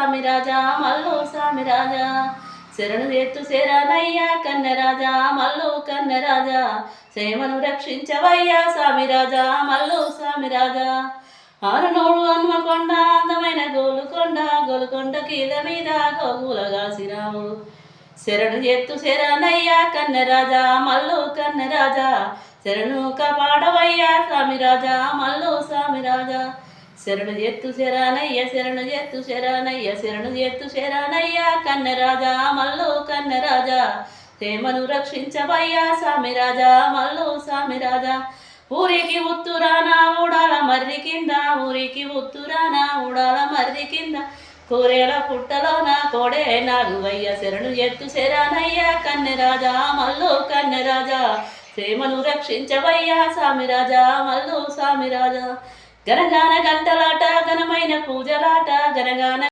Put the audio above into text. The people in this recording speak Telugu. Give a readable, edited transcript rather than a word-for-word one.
స్వామి రాజా మల్లు స్వామి రాజా శరణు ఎత్తు శరణయ్యా కన్నెరాజా మల్లు కన్నెరాజా సేమను రక్షించవయ్యా స్వామి రాజా మల్లు స్వామి రాజా ఆరునోడు హనుమకొండ అందమైన గోలుకొండ కీల మీద గోగులగాసిరావు శరణు ఎత్తు శరణయ్యా కన్నెరాజా మల్లు కన్నెరాజా శరణు కాపాడవయ్యా స్వామి రాజా మల్లు స్వామి రాజా శరణు ఎత్తు శరణయ్య శరణు ఎత్తు శరణయ్య శరణు ఎత్తు శరణయ్య కన్నెరాజా మల్లు కన్నెరాజా సేమను రక్షించవయ్యా స్వామి రాజా మల్లు స్వామి రాజా ఊరికి ఉత్తురాన ఉడాల మర్రి కింద ఊరికి ఉత్తురాన ఉడాల మర్రి కింద కూరేల పుట్టలోన కోడే నాగువయ్య శరణు ఎత్తు శరణయ్య కన్నెరాజా మల్లు కన్నెరాజా సేమను రక్షించవయ్యా స్వామి రాజా మల్లు స్వామి రాజా గనగాన గంటలాట ఘనమైన పూజలాట గనగాన